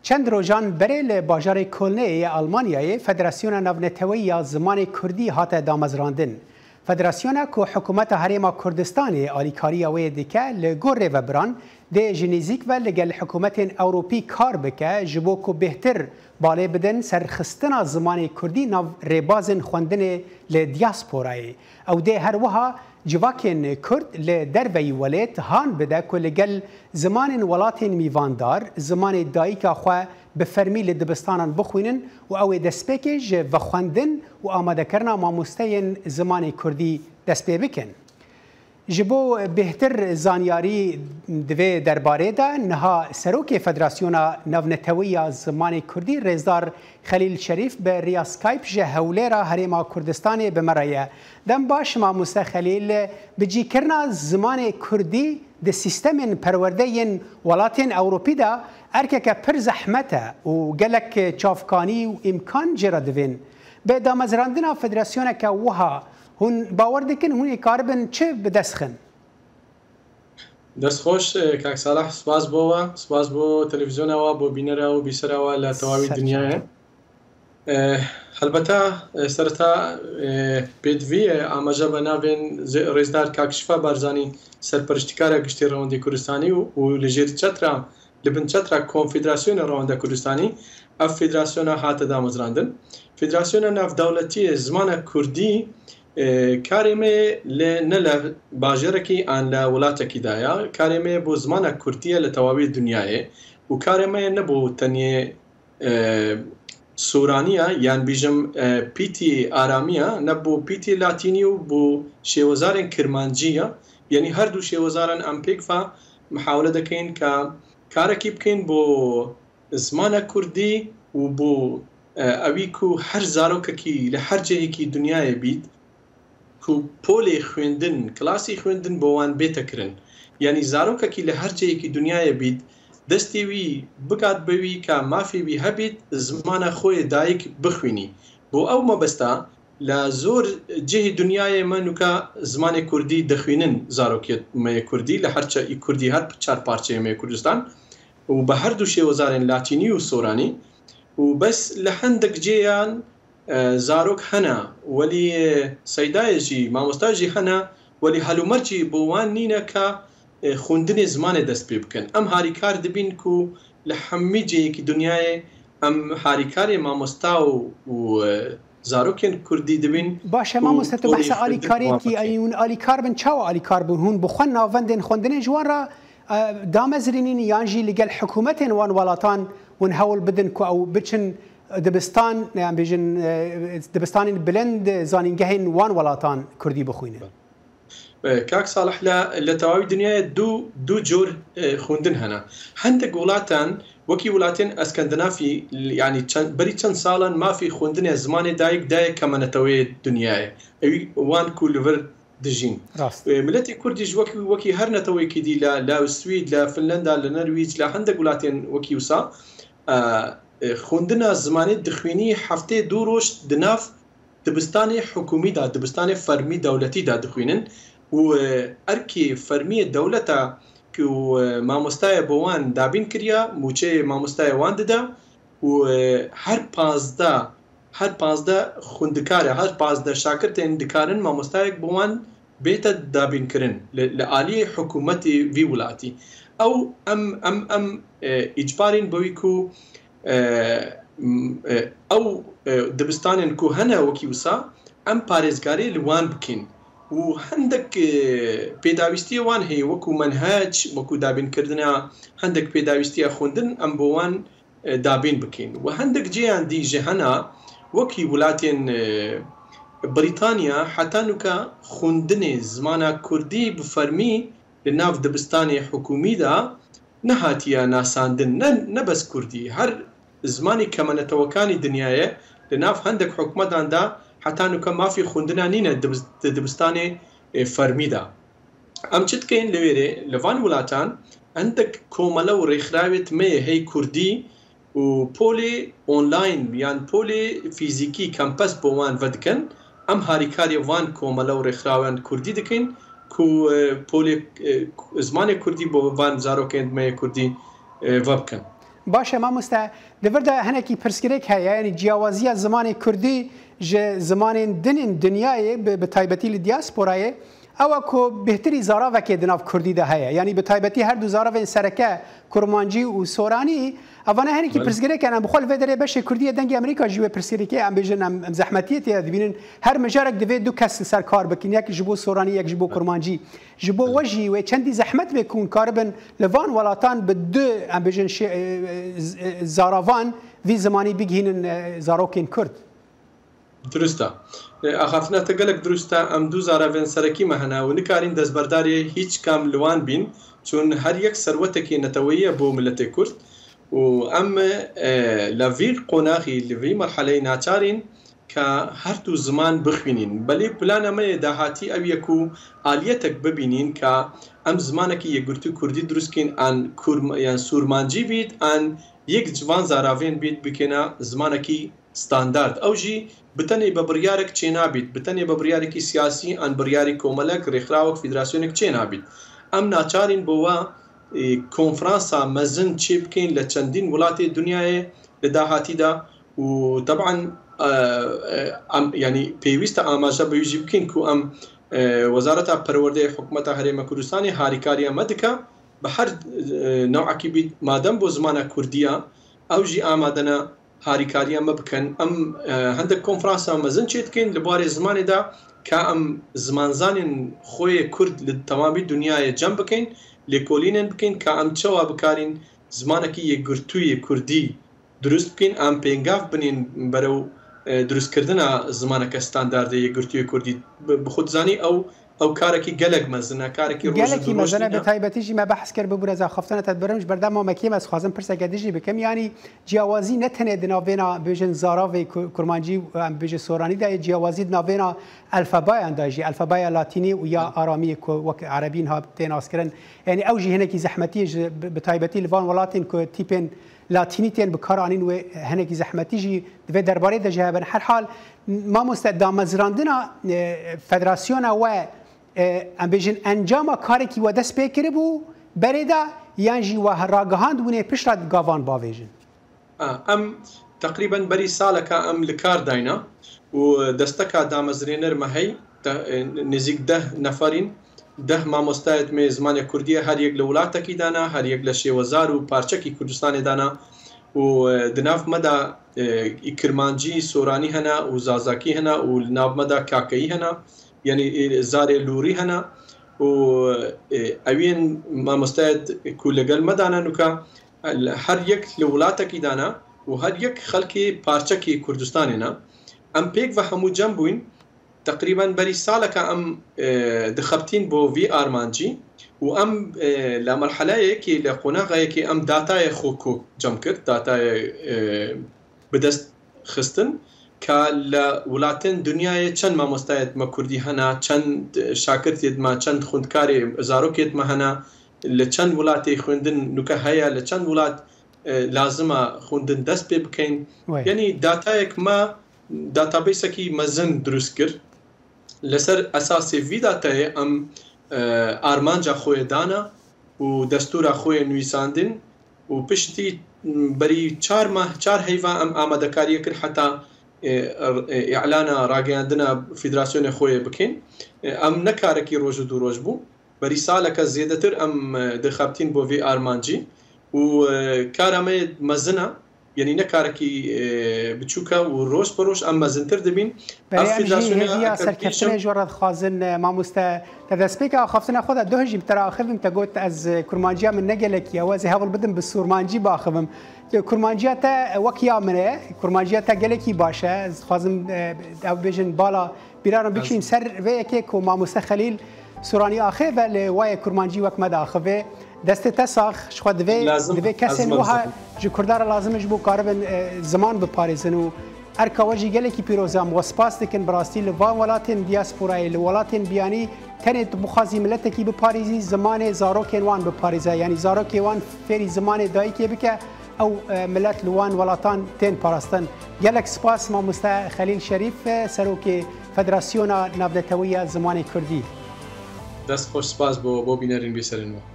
چند روزان بره لباجار کلنه آلمانیای فدراسیون ناونتوی زمان کردی هات دامزراندن. فدراسیون که حکومت حریم کردستان آلیکاری و دیکه لگور و بران ده جنیزیک و لگل حکومت اوروپی کار بکه جبو که بهتر باله بدن سرخستنا زمان کردی ناو ریبازن خوندن لدیاسپورای او ده هر وها جواکن کرد لدروی ولید هان بده که لگل زمان ولات میواندار زمان دایکا خواه بفرمی لدبستانان بخوینن و او دسپیکج و خوندن و آماده کرنا ماموستین زمان کردی دسپی بکن. جبو بهتر زانیاری دوی درباره ده نها سروک فدراسیون ناونتوی زمان کردی رزدار خلیل شریف به ریا سکایپ جه هولیرا حریم کردستان بمرایه. دم باش ماموسته خلیل بجی کرنا زمان کردی ده سیستم پرورده ولاتین اوروپی ده ارکه که پر زحمته و گلک چافکانی و امکان جرا دوین. به دامزراندنا فدراسیون که وها هون باور دکن هون کاربن چه بدسخن؟ دست خوش کاک صالح سپاس بو تلویزیون و بو بینر و بیسر و لتواوی دنیاه. البته سرتا بدوی آماجا بنابین رزدار کاکشفا بارزانی سرپرشتکار گشتی روندی کردستانی و لجیر چترا لبن چترا کنفدراسیون روند کردستانی اف فدراسیون هات دامزراندن. فدراسیون ناف دولتی زمان کردی کارمه لنل باجرکی آن لولاتکی دایا کارمه بو زمان کردیه لتواوی دنیاه و کارمه نبو تنیه سورانیا یان بیجم پیتی آرامیا نبو پیتی لاتینی و بو شیوزارن کرمانجیا یعنی هر دو شیوزارن امپیک فا محاوله دکین که کارکی بکن بو زمان کردی و بو اوی کو هر زاروککی لهر جهی کی دنیای بید کو پولی خویندن کلاسی خویندن بوان بیتکرن یعنی زاروککی لهر جهی کی دنیای بید دستی وی بگاد بوی که مافی وی هبید زمان خوی دایک بخوینی بو او مبستا لزور جهی دنیای منو که زمان کردی دخوینن زاروکیت می کردی لهر چه کردی هر چار پارچه می کردستان و به هر دو شیوزارن لاتینی و سورانی و بس لحندك جيان زاروك هنا ولي سيدايجي ماموستاجي هنا ولي هلومرجي بوان نينا كا خوندني زمان دست بيبكن ام هاريكار دبين كو لحميجي كي دنياي ام هاريكاري ماموستاو و زاروكين كردي دبين باشه ماموستو بحث آليكاري كي ايون آليكار بن چاو آليكار بن هون بخون ناوندن خوندن جوارا دامزرينين يانجي لقل حكومتين وان ولاتان ونحاول بدن كو او بتشن دبستان يعني بيجن دبستان بلند زانينجهن وان ولاتان كردي بخوينه كاك صالح لا تواوي دنيا دو جور خوندن هنا عندك ولاتان وكي ولاتين اسكندنافي يعني بري چند سالا ما في خوندن زمان دايك كما نتوي دنيا وان كولفر دجين ملتي كرديش وكي هر نتوي كدي لا السويد لا فنلندا لا نرويج لا عندك ولاتين وكي وسا خوندنا زمانی دخوینی هفته دو روز دناف دبستان حکومی دا دبستان فرمی دولتی دا دخوینن و ارکی فرمی دولتا که ماموستای بوان دابین کریا موچه ماموستای وان دادا و هر پانزده خوندکاره هر پانزده شاکرت اندکارن ماموستای بوان بیت دابین کرن لعالی حکومتی وی ولاتی او ام اجبارین بویکو او دبستان کو هنا وکی وسا ام پارێزگاری لوان بکن و هەندێک پێداویستی وان هەیە وەکو منهاج وەکو دابینکردنا هەندێک پێداویستیە خوندن ئەم بۆوان دابین بکەین و هەندێک جێیان دیژە هەنا وەکی وڵاتێن بریتانیا حتانوکە خوندنی زمانە کوردی بفەرمی لە ناو دەبستانی حکومیدا نەهاتیە ناساندن نەبەس کوردی هەر زمانی کەمەنەتەوەکانی دنیاە لە ناو هەندێک حکومەتاندا حتانوکە مافی خوندنا نینە دەبستانی فەرمیدا ئەم چ دکەین لەوێرێ لەوان وڵاتان هەندێک کۆمەلە و ڕێکخراوێت مەیە هەی کوردی و پۆلێ ئۆنلاین یان پۆلێ فیزیکی کەمپەس بۆ وان ڤەدکەن ئەم هاریکاری وان کۆمەلە و ڕێکخراویان کوردی دکەین کو پۆلێ زمانی کوردی بۆ وان زارۆکێن مەیە کوردی ڤە بکەن باشه مامۆستا دەبەردا هەنێکی پرسگرێک هەیە یعنی جیاوازیە زمانی کوردی ji zimanên dinên Dunyayê bi taybetî li diasporayê ew ku bêhtirî zaravekê di nav Kurdî de heye yanî bi taybetî her du zaravên sereke kurmancî û soranî evan henekî pirsgirêk em bixwe li vê derê beşê Kurdiyê dengê Amerîka ji wê pirsgirêkê em bêjin em zehmetiyê tê dibînin her mijarek divê du kes li ser kar bikin yek ji bo soranî yek ji bo kurmancî ji bo we jî wê çendî zehmet vê kûn karibin li van welatan bi du em bêjin zaravan vî zimanî bigihînin zarokên Kurd. درسته اخافنه گلک درسته ام دو زاراوین سرکی مهنا و نکارین دزبرداری هیچ کام لوان بین چون هر یک ثروتکی نتویه بو ملت کرد و ام لویر قناخی لوی مرحله ناچارین که هر تو زمان بخوینین بلی پلان ما دهاتی او یکو آلیتک ببینین که ام زمانکی یگرتو کردی درست کین ان یان سورمانجی بید ان یک جوان زاراوین بید بکنه زمانکی ستاندارد او جی بتنی به بریارک چه نابید بتنی به بریارکی سیاسی ان بریاری کوملک رخراوک فدراسیونک چه نابید ام ناچارین بوا کنفرانسا مزن چه بکین لچندین ولات دنیای لداهاتی دا و طبعا يعني پێویستە ئاماژە بەویژی بکەین کو ئەم وەزارەتە پەروەردەی حکوومەتە هەرێمە کوردستانی هاریکاریە مەدکە بە هەر نەوعکی بیت مادەم بۆ زمانە کوردیە ئەوژی ئامادەنە هاریکاریە مە بکەن ئەم هەندێک کۆنفرانسە مەزن چێت بکەین لە بواری زمانێدا کە ئەم زمانزانین خۆی کورد لە تەوامی دنیاە جەم بکەین لێکۆلینێن بکەین کە ئەم چەوا بکارین زمانێکی یەکگرتووی کوردی دروست بکەین ئەم پێنگاف بنین بەرەو دروستکردنە زمانەکە ستانداردە یەکگرتووی کوردی بخودزانی ئەو کارێکی گەلک مەزنە کارێکی گەلێکی مەزنە بە تایبەتیژی مە بەحث کرد ببوورە زاخەفتنە تەدبرمش بەردەمامەکێم ئەس خوازم پرسێکە دژی بکەم ینی جیاوازی نەتەنێ دناوێنە بێژن زاراوی کورمانجی بێژە سۆرانیدا جیاوازی دناوێنە ئەلفەبایانداژی ئەلفەبایە لاتینی و یا ئارامی وەک عەرەبین ها تێناسکردن یعنی ئەوژی هەنێکی زەحمەتیش بە تایبەتی لەوان وڵاتین کە تیپێن لاتینی تێن بکارانین و هەنێکی زەحمەتیژی دەبێ دەربارەی دەژیابن هەر حال مامۆستا دامەزراندنە فەدراسیۆنە وە ئەم بێژن ئەنجامە کارێکی وە دەست پێ کرد بوو بەرێدا یانژی وە ڕاگەهاند بوونێ پشت گاوان باوێژن ئەم تقریبا بەری ساڵەکە ئەم لە کار داینە و دەستەکە دامەزرێنەرمە هەی نزیک 10 نەفەرین 10 مامۆستایەت مێ زمانی کوردیە هەر یەک لە وڵاتێکی دانا هەر یەک لە شێوەزار و پارچەکی کوردستانی دانا و دناف مەدا کرمانجی سۆرانی هەنا و زازاکی هەنا و ناو مەدا کاکەیی هەنا یعنی زارێ لوری هەنا و ئەوێن مامۆستایەت کو لەگەل مەدانە نوکە هەر یەک لە وڵاتێکی دانا و هەر یەک خەڵکی پارچەکی کوردستانێنە ئەم پێک بە هەموو جەم بووین تقریبا بەری ساڵەکە ئەم دخەبتین بۆ وی ئارمانجی و ئەم لە مەرحەلەیەکی لە قۆناغەیەکی ئەم داتایە خۆکۆ جەم کرد داتایە بەدەست خستن کە لە وڵاتێن دنیاە چەند مامۆستایەتمە کوردی هەنا چەند شاکردێتمە چەند خوندکاری زارۆکێتمە هەنا لە چەند وڵاتی خوێندن نوکە هەیە لە چەند وڵات لازمە خوندن دەست پێ بکەین یعنی داتایەکمە داتابیسێکی مەزن دروست کرد لەسەر ئەساسی وی داتایە ئەم ئارمانجا خۆی دانا و دەستورە خۆی نویساندن و پشتی بەری 4 هەیڤ ئەم ئامادەکاریە کرد حتا ئیعلانە ڕاگەیاندنە فیدراسیۆنی خۆی بکەین ئەم نەکارێکی ڕۆژ و دوو ڕۆژ بوو بەری ساڵەکە زیێدەتر ئەم دەخەبتین بۆ وی ئارمانجی و کارەمەیە مەزنە یعنی نەکارێکی بچووکە و ڕۆژ بە ڕۆژ ئەم مەزنتر دەبین سەرکەوتنی ژۆڕەت خوازن مامۆستا دەستپێکە خەفتنە خۆدا دۆژی بتەراخەویم تەگوت ئەز کورمانجیا من نەگەلێکی ئەوەزی هەوڵ بدم بە سوورمانجی باخەوم کورمانجیا تا وەک یا منێ کورمانجیا تا گەلێکی باشە خوازم ئەو بێژن باڵا بیرارم بکشین سەر vêyekê ku مامۆستا خەلیل سورانی ئاخێڤە لێ وایە کورمانجی وەک مەداخەvê دەستێ te sax ji xwe divê kesên wiha ji Kurdara lazimiş bû karibin ziman biparêzin û erka we jî gelekî pîrozam we spas dikin bi rastî li van welatên diasporayê li welatên biyanî tenê tu bixwazî milletekî biparêzî zimanê zarokên wan biparêze yanî zarokê wan fêrî zimanê dayîkê bike ew millet li wan welatan tên parastin gelek spas mamoste Xelîl Şerîf serokê Federasyona Navnetewiya Zimanê Kurdî dest xweş spas bo bînerên bîserên we